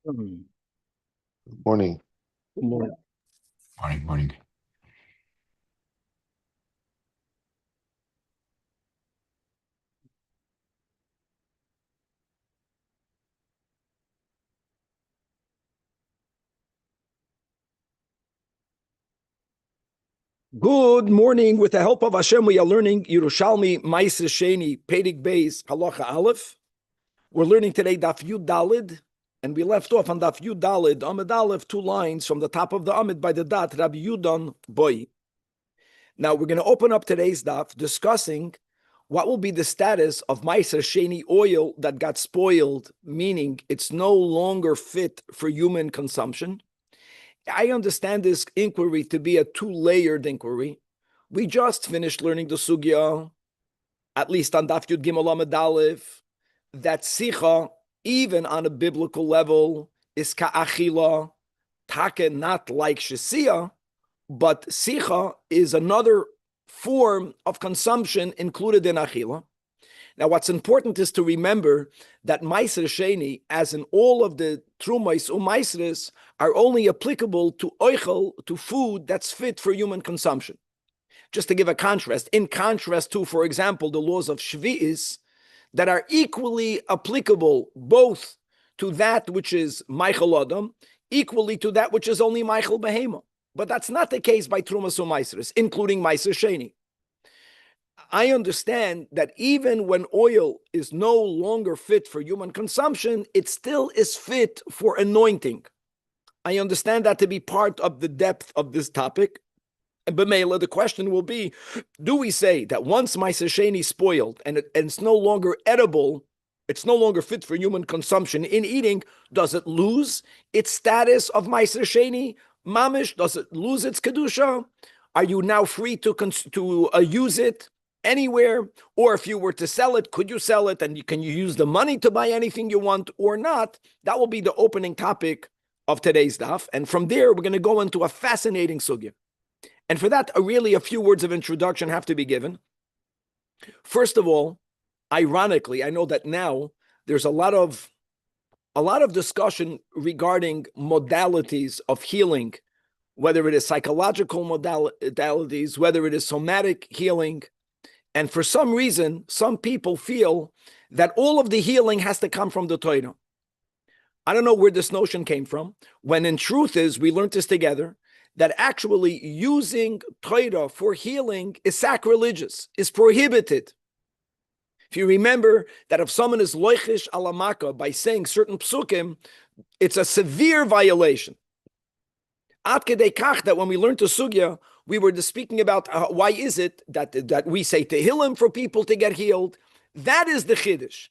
Hmm. Morning. Good morning. Morning. Good morning. With the help of Hashem, we are learning Yerushalmi Ma'aser Sheni Pedig Beis Halacha Aleph. We're learning today Daf Yud Dalid, and we left off on Daf Yud Dalid, Amid Aleph, 2 lines from the top of the Amid by the dot Rabbi Yudan Boy. Now we're going to open up today's daf discussing what will be the status of Ma'aser Sheni oil that got spoiled, meaning it's no longer fit for human consumption. I understand this inquiry to be a two-layered inquiry. We just finished learning the sugya, at least on Daf Yud Gimel Amud Aleph, that sicha, even on a biblical level, is ka'achila, take not like shesiya, but sicha is another form of consumption included in achila. Now, what's important is to remember that Ma'aser Sheni, as in all of the Trumais U'Maisres, are only applicable to oichel, to food that's fit for human consumption. Just to give a contrast, in contrast to, for example, the laws of Shvi'is, that are equally applicable both to that which is Meichel Adam, equally to that which is only Meichel Behema. But that's not the case by Trumas U'Maisres, including Ma'aser Sheni. I understand that even when oil is no longer fit for human consumption, it still is fit for anointing. I understand that to be part of the depth of this topic. And B'meila, the question will be, do we say that once Ma'aser Sheni spoiled and it's no longer edible, it's no longer fit for human consumption in eating, does it lose its status of Ma'aser Sheni? Mamish, does it lose its Kedusha? Are you now free to use it anywhere? Or if you were to sell it, could you sell it? And can you use the money to buy anything you want or not? That will be the opening topic of today's daf. And from there, we're going to go into a fascinating sugya. And for that, really a few words of introduction have to be given. First of all, ironically, I know that now there's a lot of discussion regarding modalities of healing, whether it is psychological modalities, whether it is somatic healing. And for some reason, some people feel that all of the healing has to come from the Torah. I don't know where this notion came from, when in truth is, we learned this together, that actually using Torah for healing is sacrilegious, is prohibited. If you remember that if someone is loichish alamaka by saying certain psukim, it's a severe violation. Ad kedei kach that when we learned the sugya, we were just speaking about why is it that we say tehillim for people to get healed. That is the chiddush.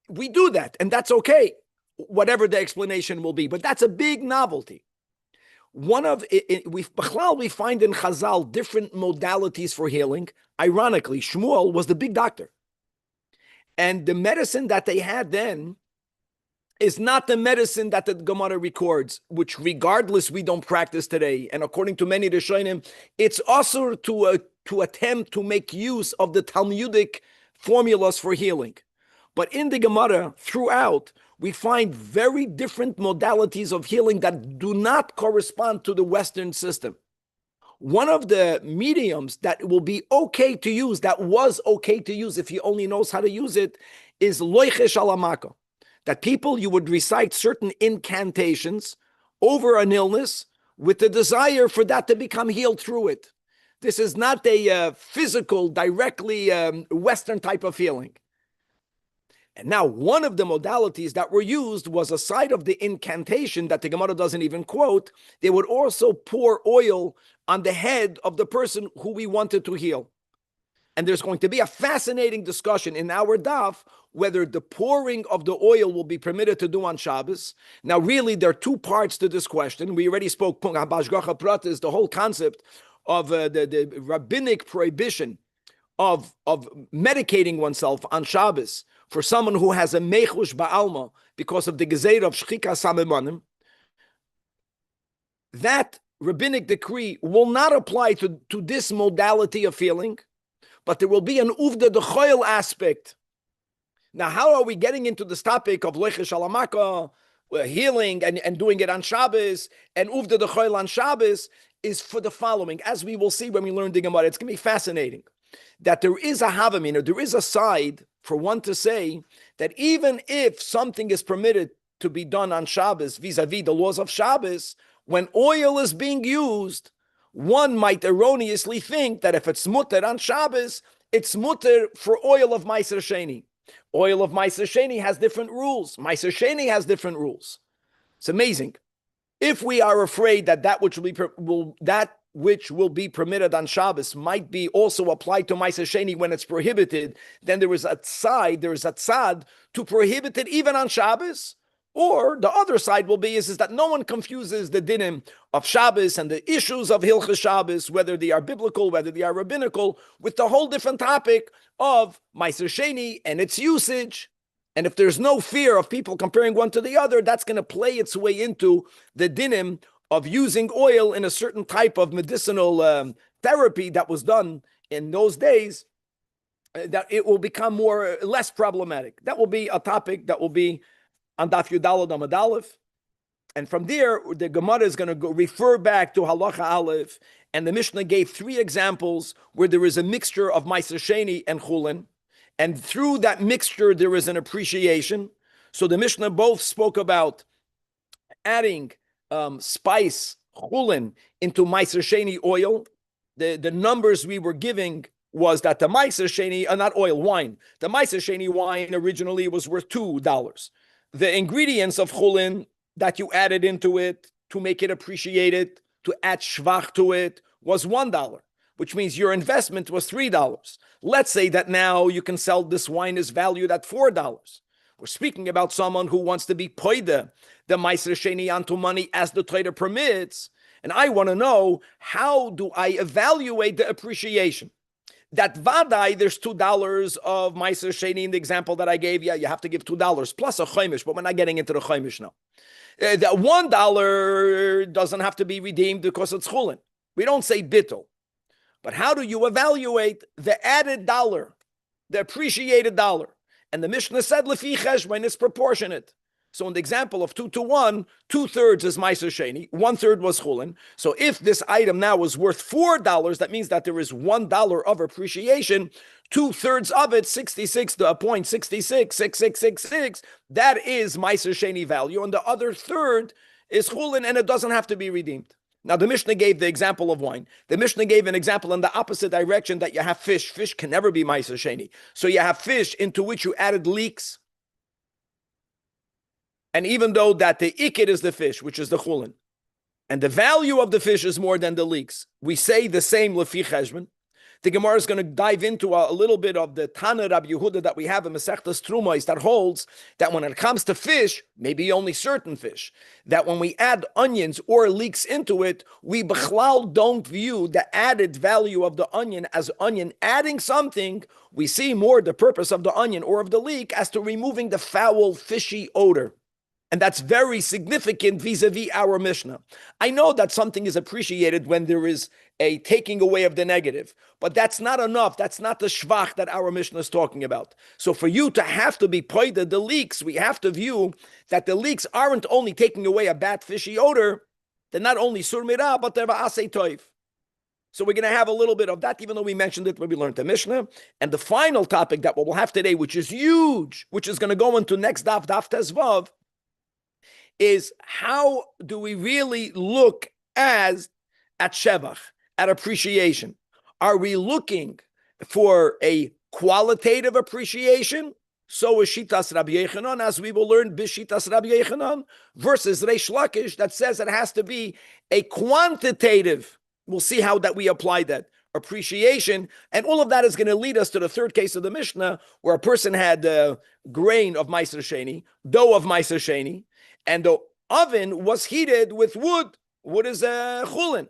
We do that, and that's okay, whatever the explanation will be. But that's a big novelty. One of we find in Chazal different modalities for healing. Ironically, Shmuel was the big doctor, and the medicine that they had then is not the medicine that the Gemara records, which regardless we don't practice today. And according to many Rishonim, it's also to attempt to make use of the Talmudic formulas for healing. But in the Gemara, throughout, we find very different modalities of healing that do not correspond to the Western system. One of the mediums that will be okay to use, that was okay to use if he only knows how to use it, is loichesh alamaka. That people, you would recite certain incantations over an illness with the desire for that to become healed through it. This is not a physical, directly Western type of healing. And now one of the modalities that were used was, aside of the incantation that the Gemara doesn't even quote, they would also pour oil on the head of the person who we wanted to heal. And there's going to be a fascinating discussion in our daf whether the pouring of the oil will be permitted to do on Shabbos. Now, really, there are two parts to this question. We already spoke, Bashgacha Prat is the whole concept of the rabbinic prohibition of medicating oneself on Shabbos for someone who has a mechush ba'alma because of the gezeira of shchika samemanim. That rabbinic decree will not apply to this modality of healing, but there will be an uvda dechoil aspect. Now, how are we getting into this topic of loichesh alamaka, healing and doing it on Shabbos, and uvda dechoil on Shabbos, is for the following. As we will see when we learn the Gemara, it's going to be fascinating that there is a havamina, there is a side for one to say that even if something is permitted to be done on Shabbos vis-a-vis the laws of Shabbos, when oil is being used, one might erroneously think that if it's mutter on Shabbos, it's mutter for oil of Meiser Sheni. Oil of Meiser Sheni has different rules. Meiser Sheni has different rules. It's amazing. If we are afraid that that which will be permitted on Shabbos might be also applied to Meiser Sheni when it's prohibited, then there is a tzad to prohibit it even on Shabbos. Or the other side will be is that no one confuses the dinim of Shabbos and the issues of Hilchos Shabbos, whether they are biblical, whether they are rabbinical, with the whole different topic of Meiser Sheni and its usage. And if there's no fear of people comparing one to the other, that's going to play its way into the dinim of using oil in a certain type of medicinal therapy that was done in those days, that it will become less problematic. That will be a topic that will be on Daf Yudalad Amud Aleph. And from there, the Gemara is going to refer back to Halacha Aleph, and the Mishnah gave 3 examples where there is a mixture of Meiser Sheni and Chulin, and through that mixture, there is an appreciation. So the Mishnah both spoke about adding spice, Chulin, into Meiser Sheni oil. The numbers we were giving was that the Meiser Sheni, not oil, wine. The Meiser Sheni wine originally was worth $2. The ingredients of Chulin that you added into it to make it appreciated, to add shvach to it, was $1, which means your investment was $3. Let's say that now you can sell this wine is valued at $4. We're speaking about someone who wants to be poida, the Meiser Sheni onto money as the trader permits, and I want to know, how do I evaluate the appreciation? That vadai, there's $2 of Meiser Sheni in the example that I gave you. You have to give $2 plus a chaimish, but we're not getting into the chaimish now. That $1 doesn't have to be redeemed because it's chulin. We don't say bittul. But how do you evaluate the added dollar, the appreciated dollar? And the Mishnah said, lefi cheshbon, it's proportionate. So in the example of 2 to 1, 2/3 is Meiser Sheni, 1/3 was Chulin. So if this item now was worth $4, that means that there is $1 of appreciation. 2/3 of it, 66.66, that is Meiser Sheni value, and the other third is Chulin, and it doesn't have to be redeemed. Now the Mishnah gave the example of wine. The Mishnah gave an example in the opposite direction, that you have fish. Fish can never be Meiser Sheni. So you have fish into which you added leeks. And even though that the ikid is the fish, which is the chulin, and the value of the fish is more than the leeks, we say the same lefi cheshbon. The Gemara is going to dive into a little bit of the Tana Rabbi Yehuda that we have in Masechtas Trumos that holds that when it comes to fish, maybe only certain fish, that when we add onions or leeks into it, we b'chlal don't view the added value of the onion as onion adding something. We see more the purpose of the onion or of the leek as to removing the foul, fishy odor. And that's very significant vis-a-vis our Mishnah. I know that something is appreciated when there is a taking away of the negative, but that's not enough. That's not the shvach that our Mishnah is talking about. So for you to have to be poida the leeks, we have to view that the leeks aren't only taking away a bad fishy odor, they're not only surmira, but they're va'asei toiv. So we're going to have a little bit of that, even though we mentioned it when we learned the Mishnah. And the final topic that we'll have today, which is huge, which is going to go into next daf tezvav, is how do we really look at shevach, at appreciation? Are we looking for a qualitative appreciation? So is Shitas Rabbi Yechanan, as we will learn Bishitas Rabbi Yechanan, versus Reish Lakish that says it has to be a quantitative. We'll see how that we apply that appreciation, and all of that is going to lead us to the third case of the Mishnah, where a person had grain of Meiser Sheni, dough of Meiser Sheni, and the oven was heated with wood. Wood is chulin.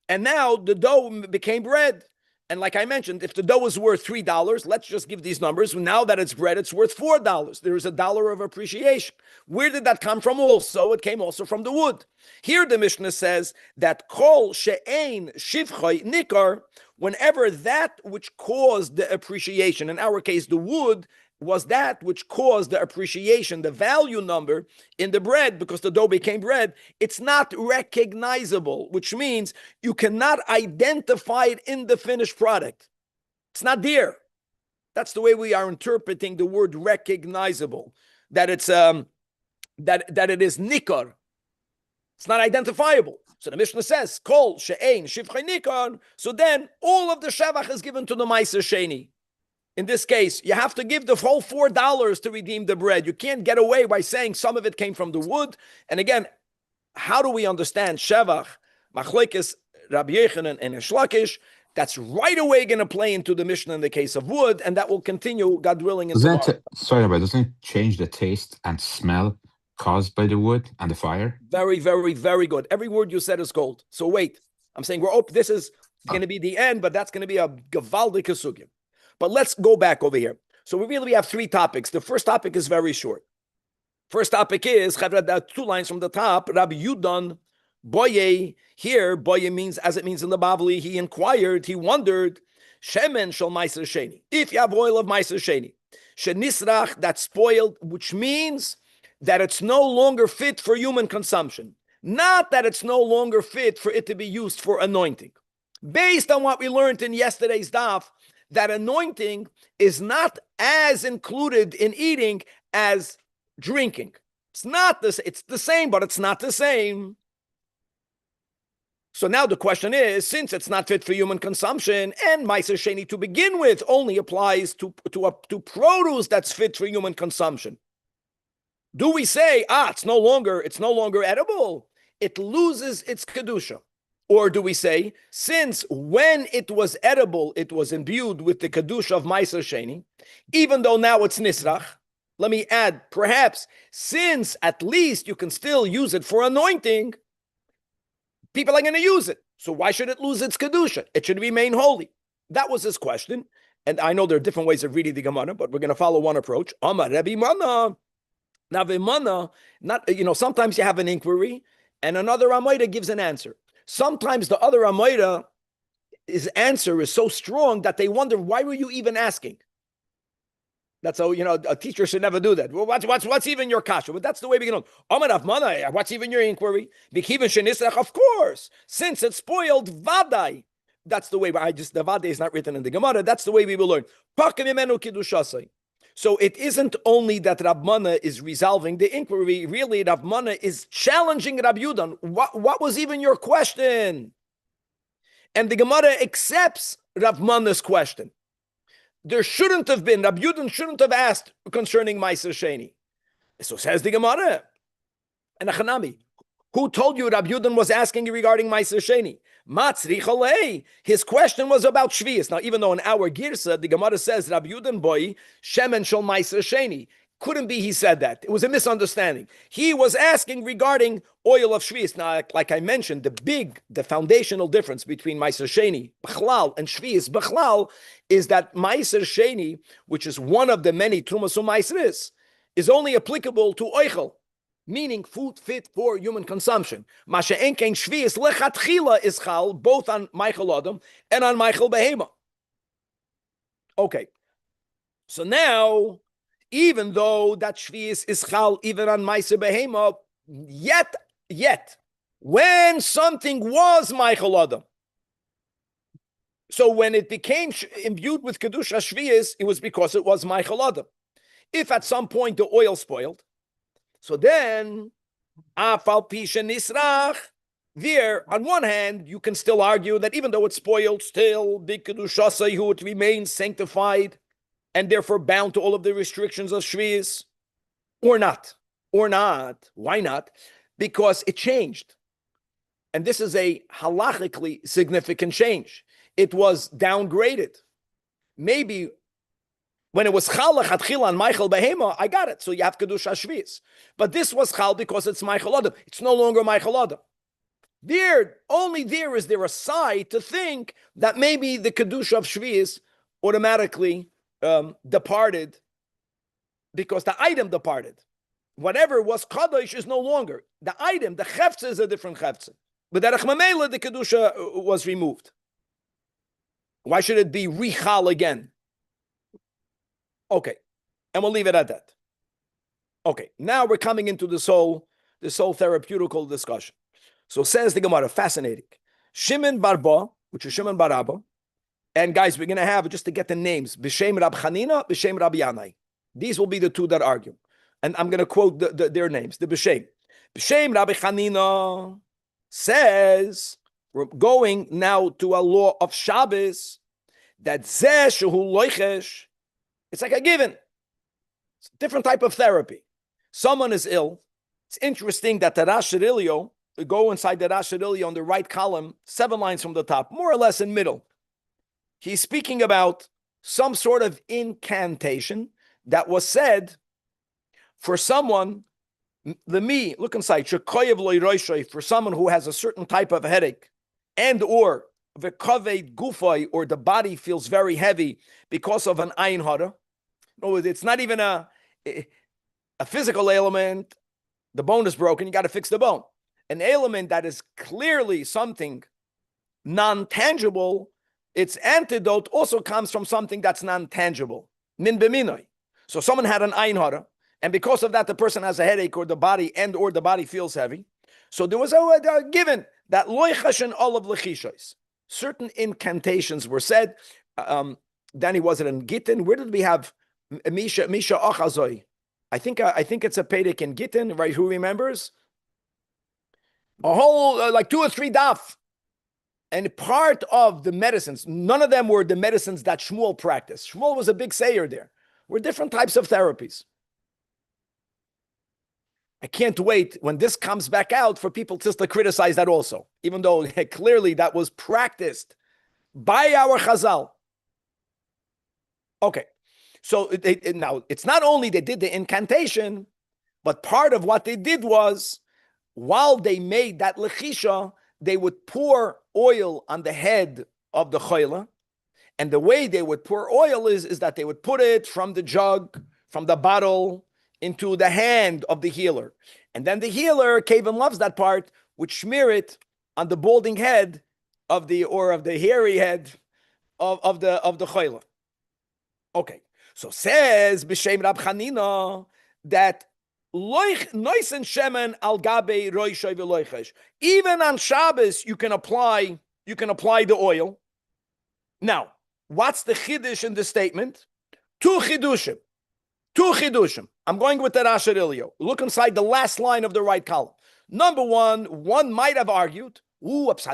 And now the dough became bread. And like I mentioned, if the dough is worth $3, let's just give these numbers. Now that it's bread, it's worth $4. There is $1 of appreciation. Where did that come from also? It came also from the wood. Here the Mishnah says that kol she'ein shivchoi nikar, whenever that which caused the appreciation, in our case, the wood, was that which caused the appreciation, the value number in the bread, because the dough became bread, it's not recognizable, which means you cannot identify it in the finished product. It's not there. That's the way we are interpreting the word recognizable, that it's that it is nikar. It's not identifiable. So the Mishnah says, Kol she'ein shivchei nikar. So then all of the shevach is given to the Meiser Sheni. In this case, you have to give the whole $4 to redeem the bread. You can't get away by saying some of it came from the wood. And again, how do we understand shevach, machlekes, Rabbi Yochanan and Shlakish? That's right away going to play into the Mishnah in the case of wood, and that will continue, God willing, in tomorrow. Sorry, Rabbi, doesn't it change the taste and smell caused by the wood and the fire? Very, very, very good. Every word you said is gold. So wait, I'm saying this is going to be the end, but that's going to be a gewaldige sugya. But let's go back over here. So we have three topics. The first topic is very short. First topic is, two lines from the top, Rabbi Yudan, Boye. Here, Boye means, as it means in the Bavli, he inquired, he wondered, Shemen shel Meiser Sheni. If you have oil of Meiser Sheni, Shenisrach, that's spoiled, which means that it's no longer fit for human consumption. Not that it's no longer fit for it to be used for anointing. Based on what we learned in yesterday's daf, that anointing is not as included in eating as drinking. It's not this, it's the same, but it's not the same. So now the question is, since it's not fit for human consumption, and Meiser Sheni to begin with only applies to produce that's fit for human consumption, do we say, it's no longer edible? It loses its kedusha. Or do we say, since when it was edible, it was imbued with the kedusha of Meiser Sheni, even though now it's nisrach? Let me add, perhaps, since at least you can still use it for anointing, people are going to use it. So why should it lose its kedusha? It should remain holy. That was his question. And I know there are different ways of reading the Gemara, but we're going to follow one approach. Amar Rebbe Mana. Now, Vimana, sometimes you have an inquiry and another Amayda gives an answer. Sometimes the other Amayda, his answer is so strong that they wonder, why were you even asking? That's how, a teacher should never do that. Well, what's even your kasha? But that's the way we get on. What's even your inquiry? Of course. Since it's spoiled, vadai. That's the way, the vadai is not written in the Gemara. That's the way we will learn. So it isn't only that Rab Mana is resolving the inquiry. Really, Rab Mana is challenging Rab Yudan. What was even your question? And the Gemara accepts Rab Mana's question. There shouldn't have been, Rab Yudan shouldn't have asked concerning Meiser Sheni. So says the Gemara. And Achanami, who told you Rab Yudan was asking regarding Meiser Sheni? Matzri Cholei. His question was about Shvius. Now, even though in our Girsa, the Gemara says Rab Yudan boy, Shemen shel Meiser Sheni. Couldn't be he said that. It was a misunderstanding. He was asking regarding oil of Shvius. Now, like I mentioned, the foundational difference between Meiser Sheni, Bechlal, and Shvius, Bechlal, is that Meiser Sheni, which is one of the many Trumas U'Meiseris, is only applicable to Oichel, meaning food fit for human consumption. Masha Enkein Shvius lechatchila is chal, both on Meichel Adam and on Meichel Behema. Okay. So now, even though that Shvius is chal even on Meiser Behema, yet, when something was Meichel Adam, so when it became imbued with Kedusha Shvius, it was because it was Meichel Adam. If at some point the oil spoiled, so then, Afal Pisha Nisrach, there, on one hand, you can still argue that even though it's spoiled, still, Big Kedusha Sehu, it remains sanctified, and therefore bound to all of the restrictions of Shvius, or not. Why not? Because it changed. And this is a halachically significant change. It was downgraded. Maybe when it was chal lechatchila on Meichel Behema, I got it. So you have Kedusha Shvius. But this was chal because it's Meichel Adam. It's no longer Meichel Adam. Only there is there a side to think that maybe the Kedusha of Shvius automatically departed because the item departed. Whatever was Kadosh is no longer. The item, the Chefze is a different Chefze. But Derech Mamela, the Kedusha was removed. Why should it be richal again? Okay, and we'll leave it at that. Okay, now we're coming into this whole therapeutical discussion. So says the Gemara, fascinating. Shimon Barba, which is Shimon Baraba, and guys, we're going to have, just to get the names, B'Shem Rab Chanina, B'Shem Rabbi Yanai. These will be the two that argue. And I'm going to quote their names, the B'Shem. B'Shem Rabbi Chanina says, we're going now to a law of Shabbos, that Zeh Shehu Loichesh, it's like a given. It's a different type of therapy. Someone is ill. It's interesting that the Rash Shirilio, go inside the Rash Shirilio on the right column, 7 lines from the top, more or less in middle. He's speaking about some sort of incantation that was said for someone, look inside, for someone who has a certain type of headache, and or gufay, or the body feels very heavy because of an ayin hara. No, it's not even a physical ailment. The bone is broken, you got to fix the bone. An ailment that is clearly something non-tangible, its antidote also comes from something that's non-tangible. Min b'minoi. So someone had an ayin hara, and because of that, the person has a headache, or the body feels heavy. So there was a given that loichash and all of lechishois. Certain incantations were said. Danny, was it in Gittin? Where did we have Misha Achazoi? I think it's a Pedic in Gittin, right? Who remembers? A whole like 2 or 3 daf. And part of the medicines, none of them were the medicines that Shmuel practiced. Shmuel was a big sayer there. Were different types of therapies. I can't wait when this comes back out for people just to criticize that also, even though clearly that was practiced by our Chazal. Okay, so now it's not only they did the incantation, but part of what they did was, while they made that lechisha, they would pour oil on the head of the chayla, and the way they would pour oil is that they would put it from the jug, from the bottle, into the hand of the healer. And then the healer, Kavan loves that part, would smear it on the balding head of the hairy head of the chayla. Okay, so says B'Shem Rab Chanina that noisen shemen al gabe roishay v'loichesh. Even on Shabbos, you can apply the oil. Now, what's the chiddush in the statement? Two chidushim. I'm going with the Rash Ilio. Look inside the last line of the right column. Number one might have argued, that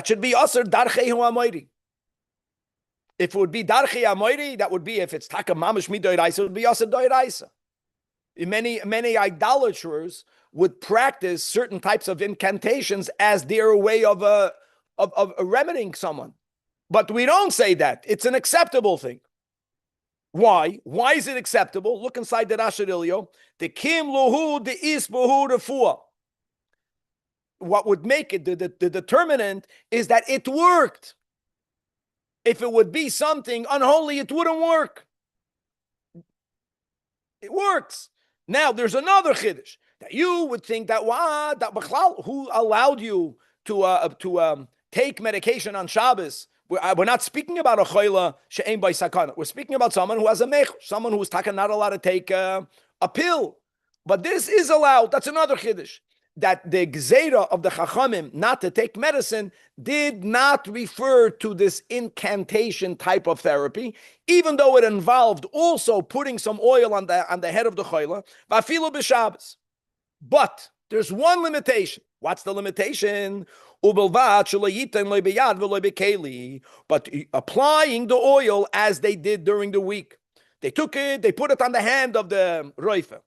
should be aser darchei ha'amoiri. If it would be darchei ha'amoiri, that would be, if it's taka mamish midoiraisa, it would be aser doiraisa. Many idolaters would practice certain types of incantations as their way of remedying someone. But we don't say that. It's an acceptable thing. Why? Why is it acceptable? Look inside the Rash Ilio. The kim luhu the is buhu refuah. What would make it the determinant is that it worked. If it would be something unholy, it wouldn't work. It works. Now there's another chiddush that you would think that who allowed you to take medication on Shabbos? We're not speaking about a chayla she'ein by sakana. We're speaking about someone who has a mech, someone who's not allowed to take a pill. But this is allowed. That's another chiddush. That the gzeira of the chachamim not to take medicine did not refer to this incantation type of therapy, even though it involved also putting some oil on the head of the chayla, vafilu b'Shabbos. But there's one limitation. What's the limitation? But applying the oil as they did during the week. They took it, they put it on the hand of the roifer,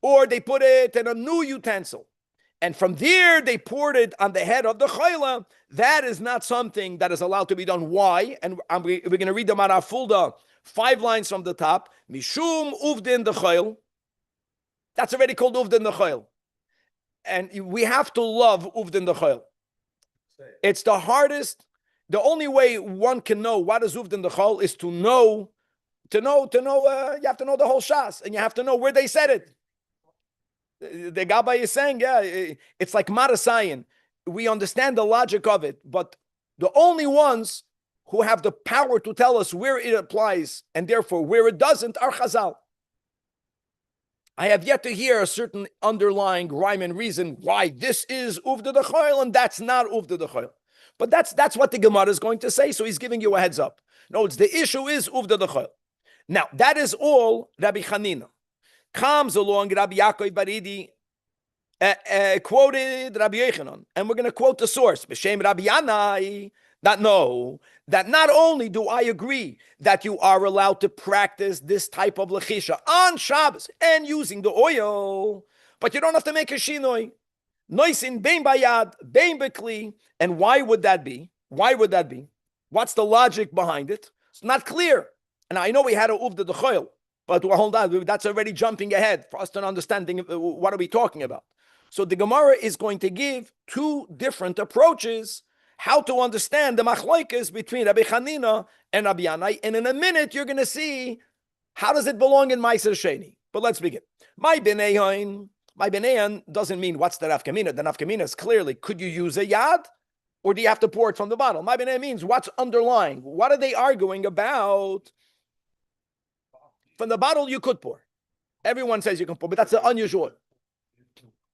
or they put it in a new utensil, and from there they poured it on the head of the chayla. That is not something that is allowed to be done. Why? And we're going to read the Marafulda, 5 lines from the top. Mishum uvdin the chayl. That's already called uvdin the chayl. And we have to love uvdin the chayl. It's the hardest. The only way one can know what is uvdin the chayl is to know. You have to know the whole shas, and you have to know where they said it. The Gabbai is saying, it's like Marasayan. We understand the logic of it, but the only ones who have the power to tell us where it applies and therefore where it doesn't are Chazal. I have yet to hear a certain underlying rhyme and reason why this is uvda d'choil and that's not uvda d'choil. But that's what the Gemara is going to say, so he's giving you a heads up. No, the issue is uvda d'choil. Now, that is all Rabbi Chanina. Comes along Rabbi Yaakov Baridi, quoted Rabbi Yochanan, and we're going to quote the source, B'Shem Rabbi Yanai, that not only do I agree that you are allowed to practice this type of lechisha on Shabbos and using the oil, but you don't have to make a shinoi. Noisin bein bayad, bein bekli. And why would that be? Why would that be? What's the logic behind it? It's not clear. And I know we had a uvda d'choil, but hold on, that's already jumping ahead for us to understanding what are we talking about. So the Gemara is going to give two different approaches how to understand the machlokes between Rabbi Chanina and Rabbi Yanai. And in a minute, you're going to see how does it belong in Meiser Sheni. But let's begin. My beneyan doesn't mean what's the nafkamina. The nafkamina is clearly, could you use a yad? Or do you have to pour it from the bottle? My beneyan means what's underlying. What are they arguing about? From the bottle, you could pour. Everyone says you can pour, but that's unusual.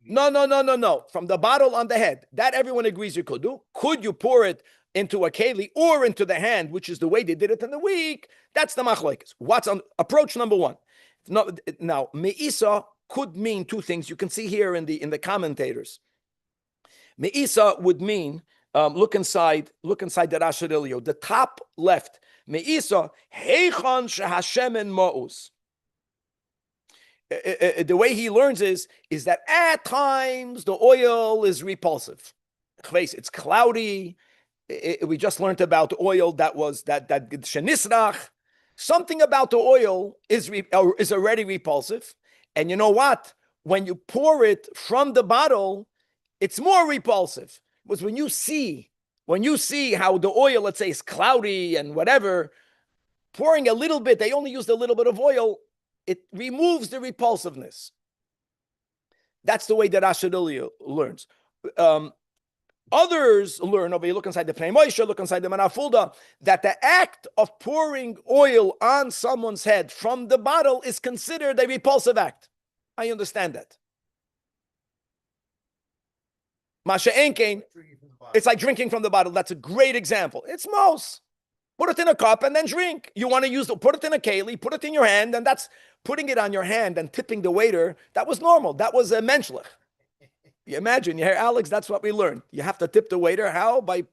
No. From the bottle on the head, that everyone agrees you could do. Could you pour it into a keli or into the hand, which is the way they did it in the week? That's the machlokes. What's on approach number one? Now, me'isa could mean two things. You can see here in the commentators. Me'isa would mean look inside the Rashi Elio, the top left. Me'isa heichan shehashemen ma'us. The way he learns is that at times the oil is repulsive. It's cloudy. We just learned about the oil that shenisrach. Something about the oil is already repulsive. And you know what? When you pour it from the bottle, it's more repulsive. Because when you see how the oil, let's say, is cloudy and whatever, pouring a little bit, they only used a little bit of oil, it removes the repulsiveness. That's the way that Rashi learns. Others learn, over you look inside the Pnei Moshe, look inside the Manafulda, that the act of pouring oil on someone's head from the bottle is considered a repulsive act. I understand that. Masha Enkein, it's like drinking from the bottle. That's a great example. It's mos. Put it in a cup and then drink. You want to put it in a keli, put it in your hand, and that's putting it on your hand and tipping the waiter. That was normal. That was a menschlich. You imagine, you hear Alex, that's what we learned. You have to tip the waiter. How? By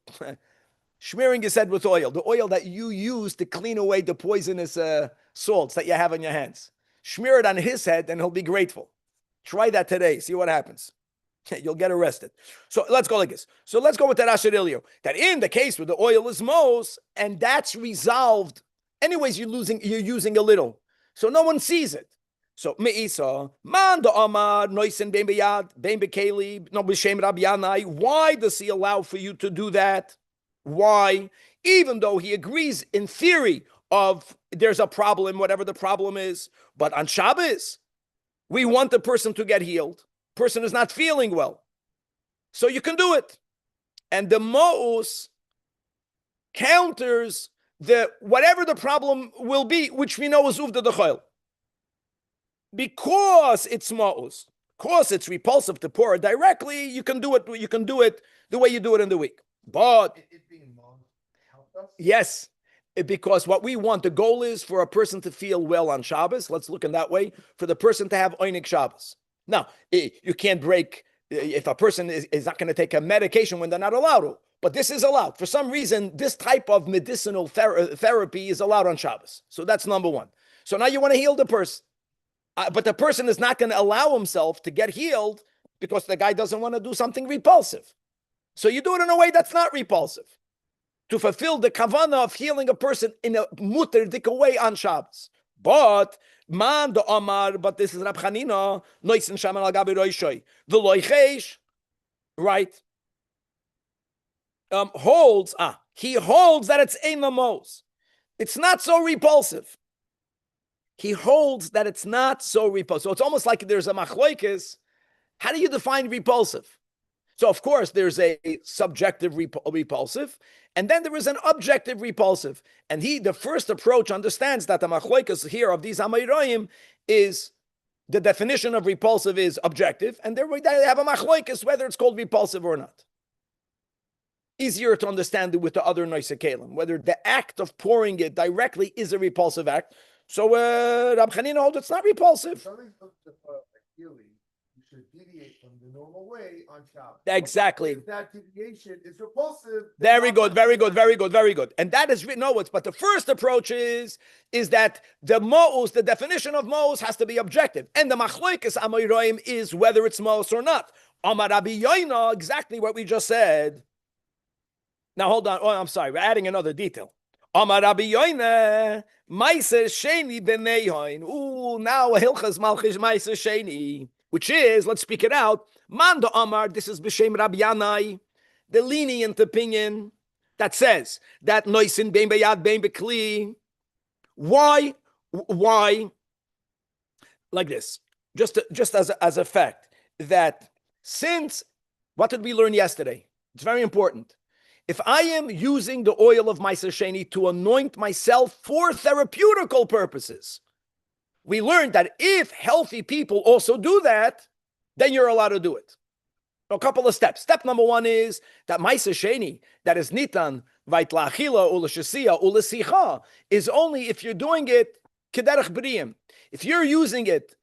smearing his head with oil. The oil that you use to clean away the poisonous salts that you have on your hands. Smear it on his head and he'll be grateful. Try that today. See what happens. You'll get arrested. So let's go like this. So let's go with that Asher Elio. That in the case where the oil is mos, and that's resolved. Anyways, you're using a little. So no one sees it. So me'isa, man da amar, noisen bein beyad, bein bekeli, no b'shem Rabbi Yanai. Why does he allow for you to do that? Why? Even though he agrees in theory of there's a problem, whatever the problem is, but on Shabbos, we want the person to get healed. Person is not feeling well. So you can do it. And the Ma'us counters whatever the problem will be, which we know is Uvda D'Choil. Because it's Ma'us, because it's repulsive to pour it directly, you can do it the way you do it in the week. But It being Ma'us helped us? yes, because what we want, the goal is for a person to feel well on Shabbos. Let's look in that way, for the person to have Oinik Shabbos. Now, you can't break, if a person is not going to take a medication when they're not allowed to, but this is allowed. For some reason, this type of medicinal therapy is allowed on Shabbos. So that's number one. So now you want to heal the person. But the person is not going to allow himself to get healed because the guy doesn't want to do something repulsive. So you do it in a way that's not repulsive to fulfill the kavanah of healing a person in a mutter dika way on Shabbos. But man the Amar, but this is Rab Chanina, noisen shaman al gabi roishoy. The loichesh, right? He holds that it's ein lamos. It's not so repulsive. He holds that it's not so repulsive. So it's almost like there's a machlokes. How do you define repulsive? So, of course, there's a subjective repulsive, and then there is an objective repulsive. And the first approach understands that the machloikas here of these Amayroim is the definition of repulsive is objective, and they have a machloikas whether it's called repulsive or not. Easier to understand with the other Noise Kalim, whether the act of pouring it directly is a repulsive act. So Rab Chanina holds it's not repulsive. Something ideally, you should deviate from the normal way on Shabbos. Exactly. If that deviation is repulsive. Very good, very good, very good, very good. And that is but the first approach is that the mo'us, the definition of mo'us has to be objective. And the machloikas amoyroim is whether it's mo'us or not. Amar Rabbi Yoina, exactly what we just said. Now hold on. Oh, I'm sorry. We're adding another detail. Amar Rabbi Yoina, Meiser Sheni b'neihoin. Ooh, now Hilchas Malchish Meiser Sheni, which is, let's speak it out. Manda Amar, this is B'Shem Rabbi Yanai, the lenient opinion that says that Noisin Bein Beyad Bein Bekli. Why? Like this, just as a fact that since what did we learn yesterday? It's very important. If I am using the oil of Meiser Sheni to anoint myself for therapeutical purposes, we learned that if healthy people also do that, then you're allowed to do it. A couple of steps. Step number one is that Meiser Sheni, that is nitan, vait la'achila, u'l'shasiya, u'l'sicha, is only if you're doing it kederech b'riyim. If you're using it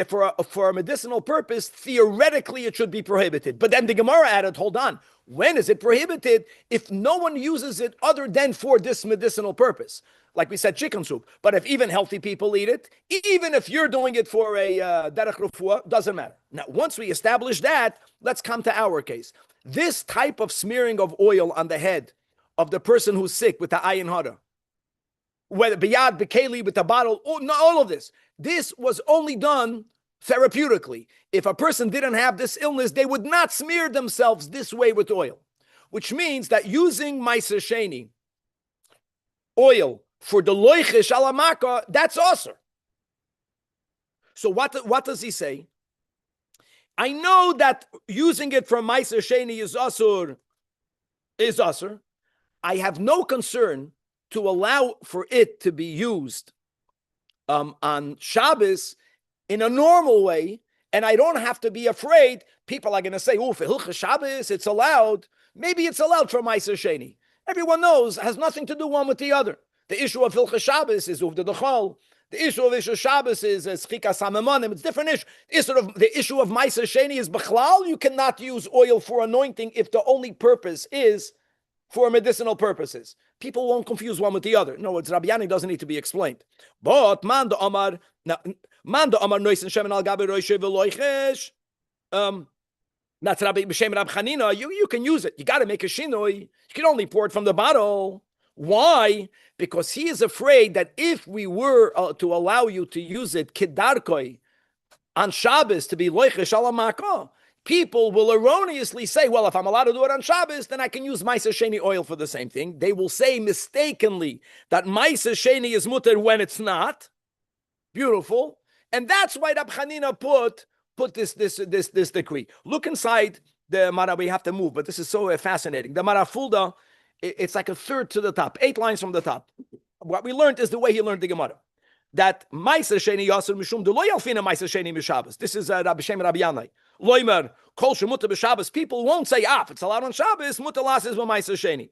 for a medicinal purpose, theoretically it should be prohibited. But then the Gemara added, hold on, when is it prohibited? If no one uses it other than for this medicinal purpose. Like we said, chicken soup. But if even healthy people eat it, even if you're doing it for a derech refuah, doesn't matter. Now, once we establish that, let's come to our case. This type of smearing of oil on the head of the person who's sick with the ayin hara, whether biyad, bekeli, with the bottle, all of this was only done therapeutically. If a person didn't have this illness, they would not smear themselves this way with oil, which means that using Meiser Sheni oil for the loichish alamaka, that's asur. So what does he say? I know that using it for Meiser Sheni is asur. I have no concern to allow for it to be used on Shabbos in a normal way, and I don't have to be afraid. People are going to say, oh, for Hilchas Shabbos, it's allowed. Maybe it's allowed for Meiser Sheni. Everyone knows it has nothing to do one with the other. The issue of Hilchas Shabbos is Uvda Dechol. The issue of Hilchas Shabbos is Schika Samamonim. It's different issue. The issue of Meiser Sheni is Bechlal. You cannot use oil for anointing if the only purpose is for medicinal purposes. People won't confuse one with the other. No, it's Rabbi Yani doesn't need to be explained. But Manda Amar Noisin Shemen Al Gabi Roishe V'Loichesh. That's Rabbi B'Shem Rab Chanina. You can use it. You got to make a shinoi. You can only pour it from the bottle. Why? Because he is afraid that if we were to allow you to use it kedarkoi on Shabbos to be loichesh alamaka, people will erroneously say, well, if I'm allowed to do it on Shabbos, then I can use Meiser Sheni oil for the same thing. They will say mistakenly that Meiser Sheni is mutter when it's not. Beautiful. And that's why Rab Chanina put this decree. Look inside the Mara. We have to move, but this is so fascinating. The Mara Fulda, it's like a third to the top, 8 lines from the top. What we learned is the way he learned the Gemara. That Meiser Sheni Yasser Mishum de Lo Yalfina Meiser Sheni Mishabbos. This is Rabbi Shem Rabbi Yanai. Loimer Kol Shemutta B'Shabbos. People won't say, if it's allowed on Shabbos, Mutalas is Meiser Sheni.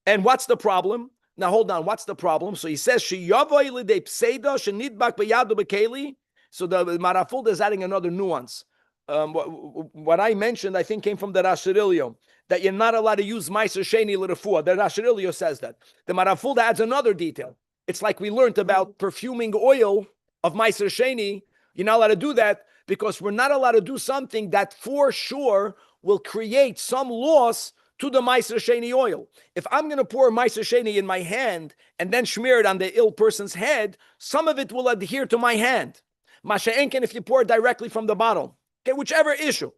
And what's the problem? Now hold on, what's the problem? So he says, Sheyavoy Lidei Pseida Shenidbak B'Yadu B'Keli. So the Marafulda is adding another nuance. What I mentioned, I think, came from the Rashirilio, that you're not allowed to use Meiser Sheni L'Refuah. The Rashirilio says that. The Marafulda adds another detail. It's like we learned about perfuming oil of Meiser Sheni. You're not allowed to do that because we're not allowed to do something that for sure will create some loss to the Meiser Sheni oil. If I'm going to pour Meiser Sheni in my hand and then smear it on the ill person's head, some of it will adhere to my hand. Masha'enken if you pour it directly from the bottle. Okay, whichever issue.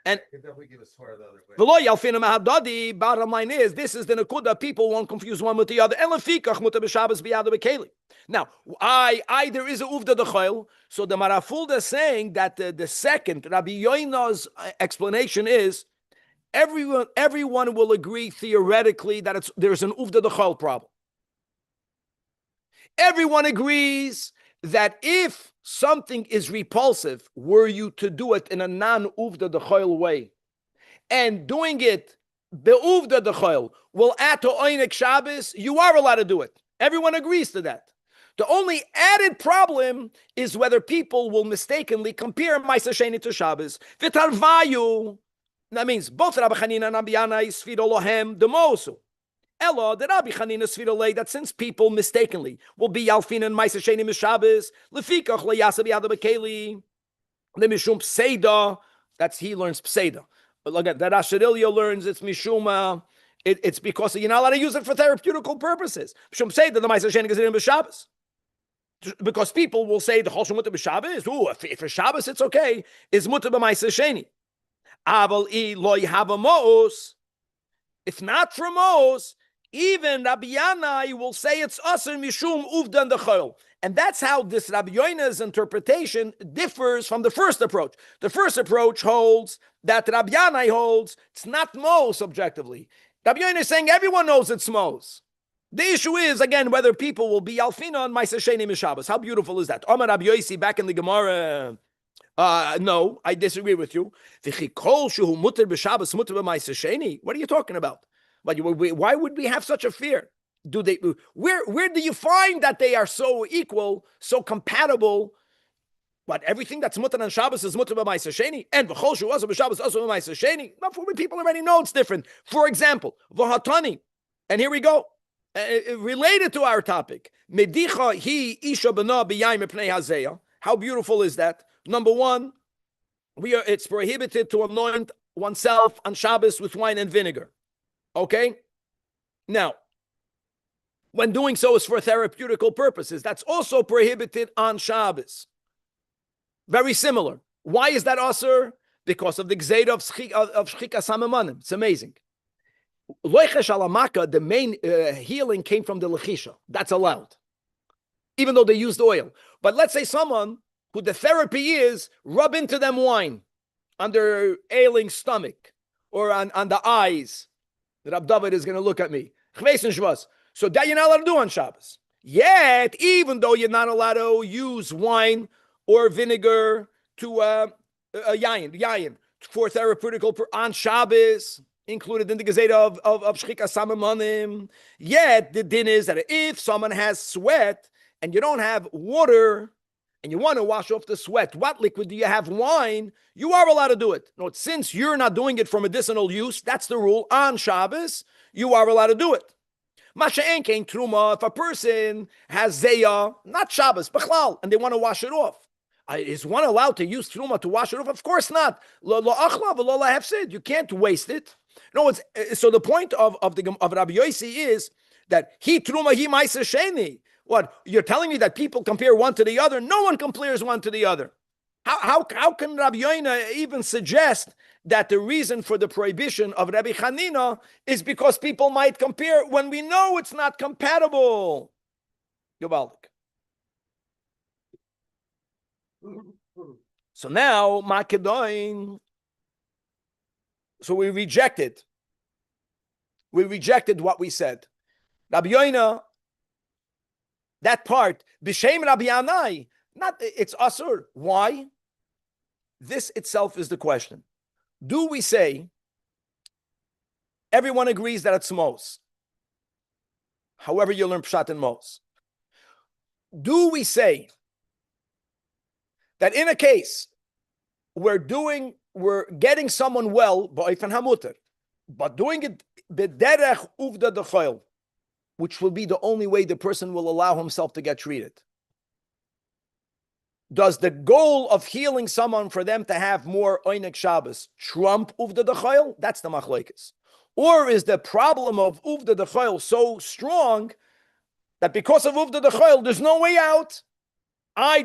And Can definitely give a swear the other way. V'lo yalfinu mahadadi. Bottom line is, this is the nekuda. People won't confuse one with the other. And lefikach mutar b'Shabbos biyado b'keli. Now, there is a uvda d'choil. So the Marafulda is saying that the second Rabbi Yoina's explanation is everyone will agree theoretically that there's an uvda d'choil problem. Everyone agrees that if something is repulsive, were you to do it in a non-uvda d'choil way, and doing it be'uvda d'choil will add to Oynek Shabbos, you are allowed to do it. Everyone agrees to that. The only added problem is whether people will mistakenly compare Ma'aser Sheni to Shabbos. V'tarvayu, that means both Rabbi Chanina and Rabbi Yanai sfiro lohem demosu. Elo, the Rabbi Chanina sfiro lei, that since people mistakenly will be Yalfin and Ma'aser Sheni Mishabbos, lefikach leyasa b'yada b'keli, lemishum pseida, that's he learns pseida. But look at that Asherilya learns it's mishuma. It's because you're not allowed to use it for therapeutical purposes. Mishum pseida the Ma'aser Sheni gezirim b'Shabbos. Because people will say the Chol Shemut b'Shabbos. Ooh, if for Shabbos it's okay. Is mutar b'Ma'aser Sheni. Aval I lo yhava mos. If not for mos, even Rabbi Yanai will say it's aser mishum uvdan d'choil. And that's how this Rabbi Yoina's interpretation differs from the first approach. The first approach holds that Rabbi Yanai holds it's not mos objectively. Rabbi Yoina is saying everyone knows it's mos. The issue is, again, whether people will be Alfina on Ma'aser Sheni Mishabbos. How beautiful is that? Omar Rabbi Yosi back in the Gemara. No, I disagree with you. What are you talking about? Why would we have such a fear? Where do you find that they are so equal, so compatible? But everything that's mutar on Shabbos is mutar b'Ma'aser Sheni, and v'chol shu also b'Shabbos also b'Ma'aser Sheni. Not for people already know it's different. For example, v'hatani, and here we go. Related to our topic, medicha hi isha b'na b'yayim mepnei hazeya. How beautiful is that? Number one, it's prohibited to anoint oneself on Shabbos with wine and vinegar. Okay? Now, when doing so is for therapeutical purposes, that's also prohibited on Shabbos. Very similar. Why is that asur? Because of the gzeira of shchikas hamemanim. It's amazing. Loichesh alamaka, the main healing came from the lechisha. That's allowed. Even though they used oil. But let's say someone who the therapy is rub into them wine on their ailing stomach or on the eyes. Rab David is going to look at me. So that you're not allowed to do on Shabbos. Yet, even though you're not allowed to use wine or vinegar to yayin for therapeutical on Shabbos, included in the Gezeda of Shchikas Hamemanim, yet the din is that if someone has sweat and you don't have water and you want to wash off the sweat, what liquid do you have? Wine. You are allowed to do it. No, since you're not doing it for medicinal use, that's the rule. On Shabbos, you are allowed to do it. Masha'en kein truma, if a person has zeya, not Shabbos, b'chlal, and they want to wash it off. Is one allowed to use truma to wash it off? Of course not. Lo achla v'lo lahefsid. You can't waste it. No, so the point of Rabbi Yosi is that he truma, he ma'aser sheni. What, you're telling me that people compare one to the other? No one compares one to the other. How can Rabbi Yoina even suggest that the reason for the prohibition of Rabbi Chanina is because people might compare when we know it's not compatible? Gewaldig. So now, Makedoin. So we rejected. We rejected what we said. Rabbi Yoina, that part, B'Shem Rabbi Yanai, it's asur. Why? This itself is the question. Do we say everyone agrees that it's mos? However you learn pshat and mos. Do we say that in a case we're getting someone well, ba'ifan hamuter, but doing it b'derech uvda d'choil, which will be the only way the person will allow himself to get treated? Does the goal of healing someone for them to have more Oynek Shabbos trump uvda d'choil? That's the machlokes. Or is the problem of uvda d'choil so strong that because of uvda d'choil, there's no way out?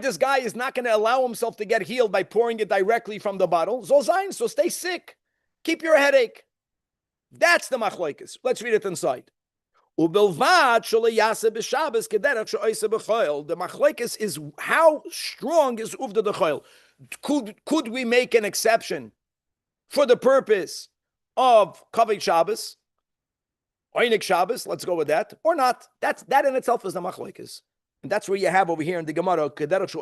This guy is not going to allow himself to get healed by pouring it directly from the bottle. Zol zayin, so stay sick. Keep your headache. That's the machlokes. Let's read it inside. The machlokes is how strong is uvda d'choil. Could we make an exception for the purpose of kavod Shabbos, Einik Shabbos? Let's go with that, or not. That in itself is the machlokes. And that's where you have over here in the Gemara, that's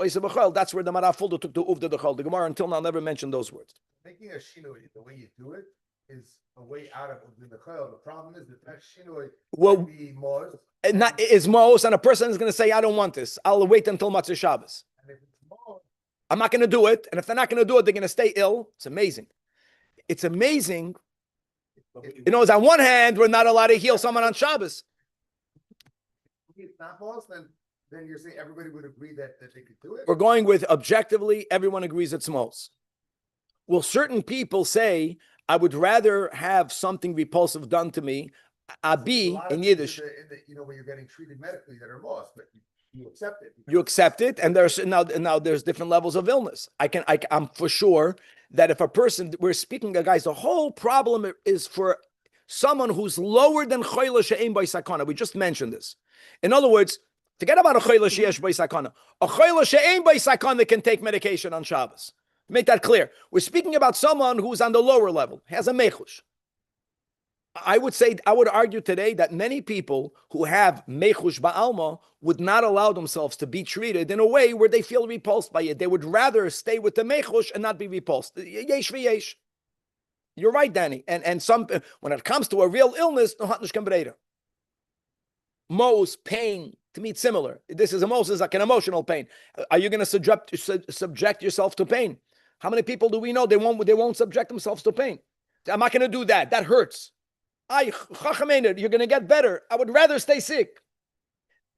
where the Marafulda took the uvda d'choil. The Gemara until now never mentioned those words. Making a shinoi, the way you do it, is a way out of the chayil. The problem is that shinoi Well, be mos. and not is mos, and a person is going to say, "I don't want this. I'll wait until Matzah Shabbos. And if it's mos, I'm not going to do it." And if they're not going to do it, they're going to stay ill. It's amazing. It's amazing. You know, on one hand, we're not allowed to heal someone on Shabbos. if it's not mos, then you're saying everybody would agree that they could do it. We're going with objectively, everyone agrees it's mos. Will certain people say, "I would rather have something repulsive done to me"? Abi A lot in of Yiddish. things when you're getting treated medically that are mos, but you accept it. You accept it, and there's now there's different levels of illness. I'm for sure that if a person, we're speaking, guys, the whole problem is for someone who's lower than choila she'ein by sakana. We just mentioned this. In other words, forget about a choila she'esh by sakana. A choila she'ein by sakana can take medication on Shabbos. Make that clear. We're speaking about someone who's on the lower level, has a mechush. I would argue today that many people who have mechush ba'alma would not allow themselves to be treated in a way where they feel repulsed by it. They would rather stay with the mechush and not be repulsed. Yesh v'yesh. You're right, Danny. And some, when it comes to a real illness, no hat nish kan breda. Mos, pain, to me it's similar. This is like an emotional pain. Are you going to subject yourself to pain? How many people do we know they won't subject themselves to pain? I'm not going to do that. That hurts. You're going to get better. I would rather stay sick.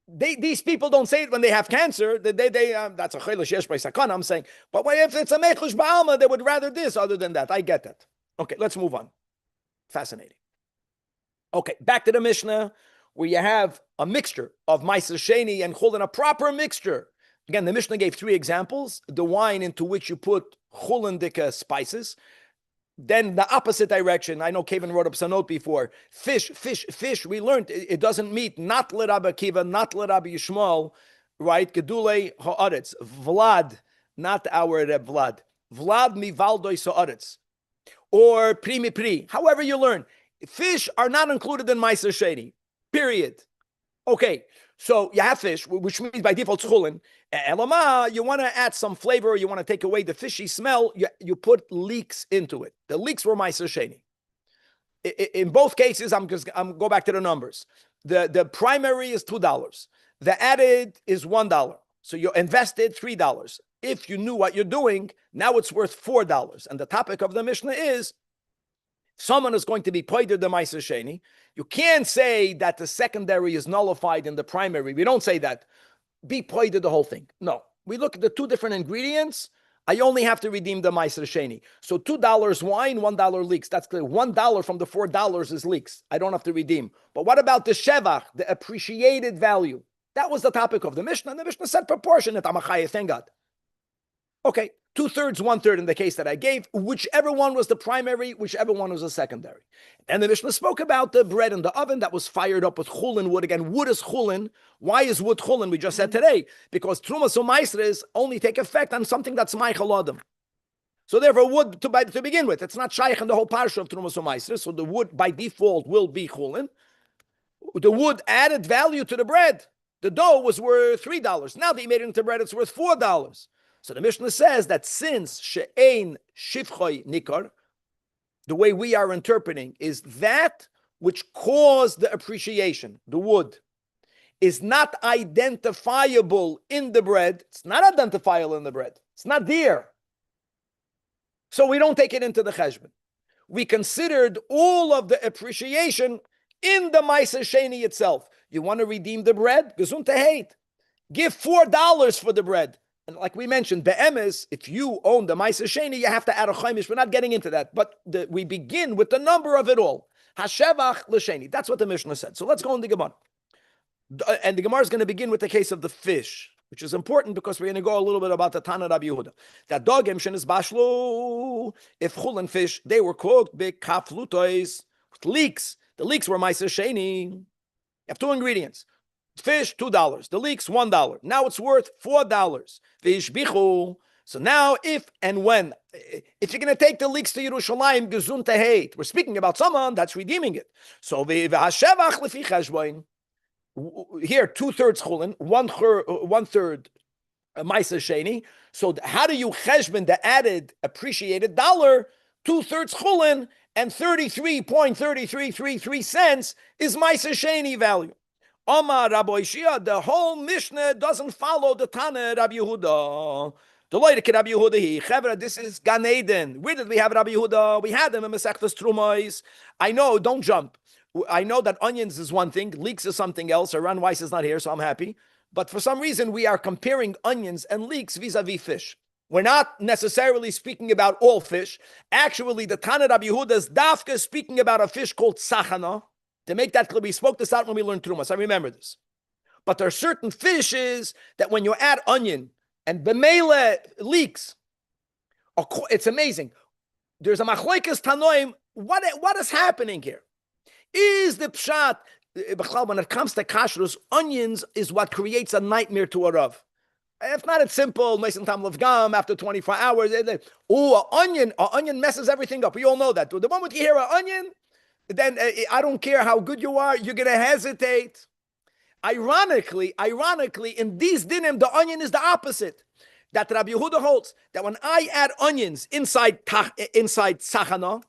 These people don't say it when they have cancer. That's a chayla sheyesh by sakana. I'm saying, but if it's a mechush ba'alma, they would rather this other than that. I get that. Okay, let's move on. Fascinating. Okay, back to the Mishnah, where you have a mixture of ma'aser sheni and chulin, a proper mixture. Again, the Mishnah gave 3 examples: the wine into which you put chulin spices. Then the opposite direction. I know Kevin wrote up some note before. Fish. We learned it doesn't meet. Not l'Rabbi Akiva, not l'Rabbi Yishmael, right? Gedulei ha'aretz. Vlad, not our Reb Vlad. Vlad mi valdoi sa'aretz. Or pri mi pri. However you learn. Fish are not included in ma'aser sheni. Period. Okay. So you have fish, which means by default chulin. Elama, you want to add some flavor, you want to take away the fishy smell, you put leeks into it. The leeks were ma'aser sheni. In both cases, I'm go back to the numbers. The primary is $2. The added is $1. So you invested $3. If you knew what you're doing, now it's worth $4. And the topic of the Mishnah is someone is going to be poider the ma'aser sheni. You can't say that the secondary is nullified in the primary. We don't say that. Be poider the whole thing. No. We look at the 2 different ingredients. I only have to redeem the ma'aser sheni. So $2 wine, $1 leeks. That's clear. $1 from the $4 is leeks. I don't have to redeem. But what about the shevach, the appreciated value? That was the topic of the Mishnah. And the Mishnah said proportionate. Amachaya, thank God. Okay. 2/3, 1/3 in the case that I gave, whichever one was the primary, whichever one was the secondary. And the Mishnah spoke about the bread in the oven that was fired up with chulin wood. Again, wood is chulin. Why is wood chulin? We just said today, because trumas u'maisres only take effect on something that's meichel adam. So therefore, wood to begin with, it's not shaykh in the whole parsha of trumas u'maisres. So the wood by default will be chulin. The wood added value to the bread. The dough was worth $3. Now that you made it into bread, it's worth $4. So the Mishnah says that since she'ein shivchoi nikar, the way we are interpreting is that which caused the appreciation, the wood, is not identifiable in the bread. It's not identifiable in the bread. It's not there. So we don't take it into the cheshbon. We considered all of the appreciation in the ma'aser sheni itself. You want to redeem the bread? Gesund hate. Give $4 for the bread. And like we mentioned, be'emes, if you own the ma'aser sheni, you have to add a chaimish. We're not getting into that, but we begin with the number of it all. Hashevach l'sheni. That's what the Mishnah said. So let's go in the Gemara. And the Gemara is going to begin with the case of the fish. which is important because we're going to go a little bit about the Tana Rabbi Yehuda. That dogim shenis bashlu, if chul and fish, they were cooked big kaflutois with leeks. The leeks were ma'aser sheni. You have two ingredients. Fish, $2. The leeks, $1. Now it's worth $4. Fish bichu. So now, if and when, if you're going to take the leeks to Yerushalmi, gesund heit, we're speaking about someone that's redeeming it. So v'hashevach lefi cheshboin. Here, 2/3 chulin, 1/3 ma'aser sheni. So how do you cheshbon the added appreciated dollar? 2/3 chulin and 33.3333 cents is ma'aser sheni value. Omar Rabbi Shia, the whole Mishnah doesn't follow the Tana Rabbi Yehuda. The Loyde Rabbi Yehuda, Chevra, this is Gan Eden. Where did we have Rabbi Yehuda? We had them in Masechtas Trumos. I know, don't jump. I know that onions is one thing, leeks is something else. Ran Weiss is not here, so I'm happy. But for some reason, we are comparing onions and leeks vis-a-vis fish. We're not necessarily speaking about all fish. Actually, the Tana Rabbi Yehuda is dafka speaking about a fish called tzachana. To make that clear, we spoke this out when we learned Trumas. I remember this. But there are certain fishes that when you add onion and bemele leeks, it's amazing. There's a machlokes tanoim. What is happening here? Is the pshat, when it comes to kashrus, onions is what creates a nightmare to a rav. If not, it's simple. Mason tam gum after 24 hours. Oh, an onion messes everything up. We all know that. The moment you hear an onion, then I don't care how good you are, you're going to hesitate. Ironically, in these dinim, the onion is the opposite. That Rabbi Yehuda holds that when I add onions inside tzachana,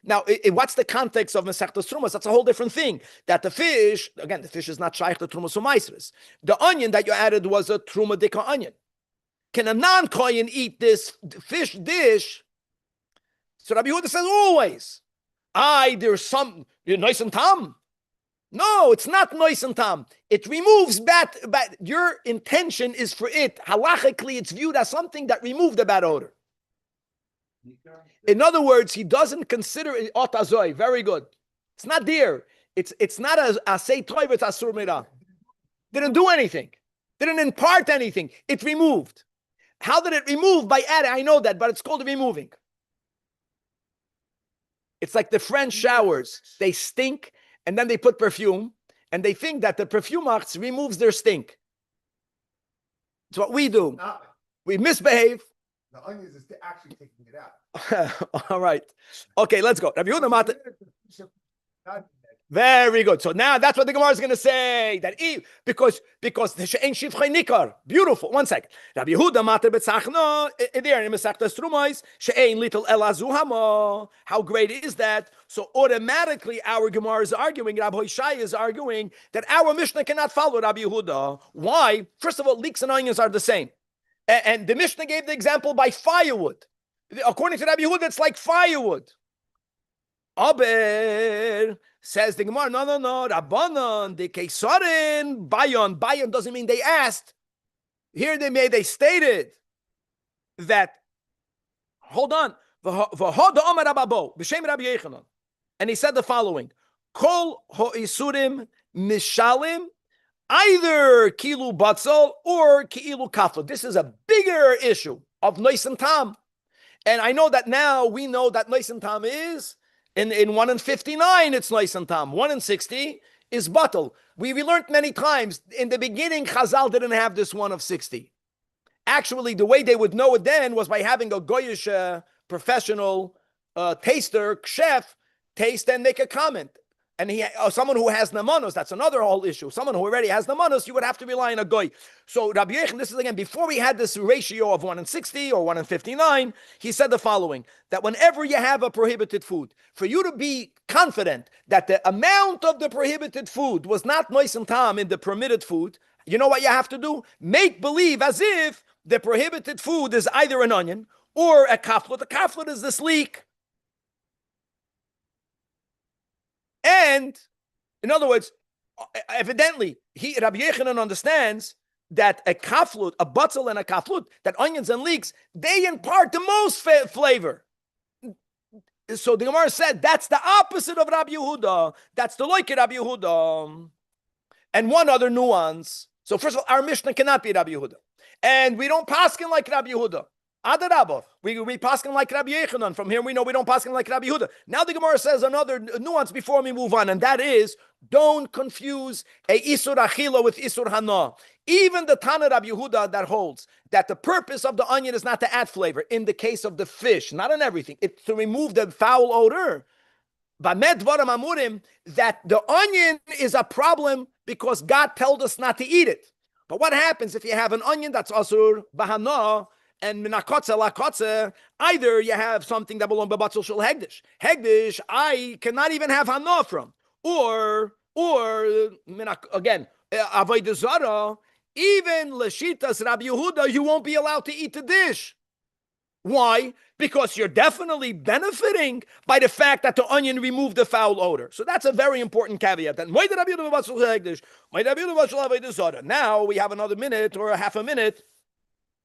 now what's the context of Masechtas Trumas? That's a whole different thing. That the fish is not shaykh to Trumas u'maisres. The onion that you added was a Truma dika onion. Can a non-kohen eat this fish dish? So Rabbi Yehuda says always, there's some nice and tam. No, it's not nice and tam. It removes bad. Your intention is for it. Halachically, it's viewed as something that removed the bad odor. In other words, he doesn't consider it otazoi. Very good. It's not there. It's not a asay toiv. It's asur mira. Didn't do anything. Didn't impart anything. It removed. How did it remove? By adding. I know that, but it's called removing. It's like the French showers. They stink, and then they put perfume, and they think that the perfume removes their stink. It's what we do. We misbehave. The onions is actually taking it out. All right. Okay, let's go. Very good. So now that's what the Gemara is going to say. That because the she'ein shivchei nikar. Beautiful. One second. Rabbi Yehuda mater betzachno. There in Masechtas Trumos she'ein little elazuhama. How great is that? So automatically our Gemara is arguing. Rabbi Hoshai is arguing that our Mishnah cannot follow Rabbi Yehuda. Why? First of all, leeks and onions are the same, and the Mishnah gave the example by firewood. According to Rabbi Yehuda, it's like firewood. Aber says the Gemara, no. Rabbanan, the Keisarin, Bayon. Bayon doesn't mean they asked. Here they stated that, hold on. V'hoda Omer Rababo, b'shem Rabbi Yechanan. And he said the following, Kol ho'isurim mishalim, either kilu batzal or kilu kafla. This is a bigger issue of nois and tam. And I know that now we know that nois and tam is in 1 in 59, it's nois and tam. 1 in 60 is batal. We learned many times in the beginning, Chazal didn't have this 1 of 60. Actually, the way they would know it then was by having a goyish professional taster, chef, taste and make a comment. And someone who has namanos, that's another whole issue. Someone who already has namanos, you would have to rely on a goy. So Rabbi Yechon, this is again, before we had this ratio of 1 in 60 or 1 in 59, he said the following, that whenever you have a prohibited food, for you to be confident that the amount of the prohibited food was not nois and tam in the permitted food, you know what you have to do? Make believe as if the prohibited food is either an onion or a kaflut. The kaflut is this leek. And, in other words, evidently, Rabbi Yechanan understands that a kaflut, a batzel and a kaflut, that onions and leeks, they impart the most flavor. So the Gemara said, that's the opposite of Rabbi Yehuda. That's the like Rabbi Yehuda. And one other nuance. So first of all, our Mishnah cannot be Rabbi Yehuda. And we don't paskin like Rabbi Yehuda. Adarabah. We paskin like Rabbi Yechanan. From here we know we don't paskin like Rabbi Yehuda. Now the Gemara says another nuance before we move on, and that is, don't confuse a Isur Achila with Isur Hana. Even the Tana Rabbi Yehuda that holds that the purpose of the onion is not to add flavor, in the case of the fish, not in everything, it's to remove the foul odor. That the onion is a problem because God told us not to eat it. But what happens if you have an onion that's asur bahana and minakotze lakotze? Either you have something that belongs bebatzul shel hegdish. Hegdish I cannot even have hana from, or again avodah zara. Even l'shitas Rabbi Yehuda, you won't be allowed to eat the dish. Why? Because you're definitely benefiting by the fact that the onion removed the foul odor. So that's a very important caveat. Now we have another minute or a half a minute.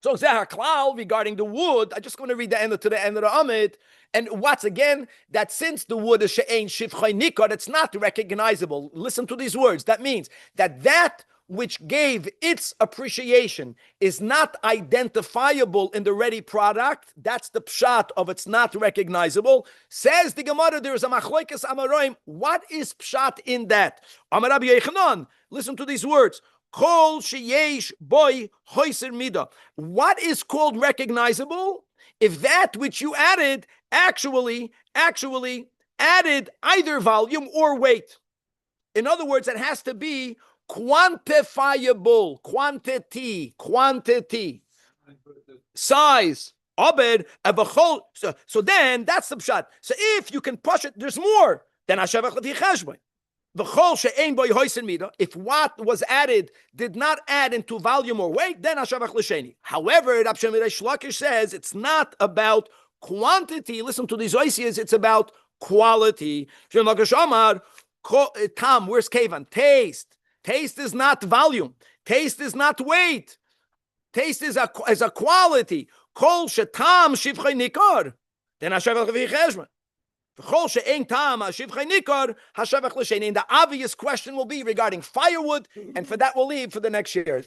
So Zajac klal regarding the wood. I'm just going to read the end to the end of the Amid. And what's again, that since the wood is she'ein shivchay nikar, it's not recognizable. Listen to these words. That means that which gave its appreciation is not identifiable in the ready product. That's the pshat of it's not recognizable. Says the Gemara, there is a machlokes amaroim. What is pshat in that? Amar Rabbi Yechanan, listen to these words. Kol sheyesh boy hoiser mida. What is called recognizable? If that which you added actually added either volume or weight. In other words, it has to be quantifiable, quantity, size, abed, so then that's the pshat. So if you can push it, there's more. Then Hashavach lefi cheshbon. V'chol she'ein bo hoisen mida. If what was added did not add into volume or weight, then Hashavach l'sheni. However, Rab Shimon Reish Lakish says it's not about quantity. Listen to these oisias. It's about quality. Shimon Lakish Amar tam. Where's Kevan? Taste. Taste is not volume. Taste is not weight. Taste is a quality. Kol shetam shivchay nikar. Then hashavach lefi cheshbon. Kol she'ein tam shivchay nikar hashavach l'sheni. And the obvious question will be regarding firewood, and for that we'll leave for the next year.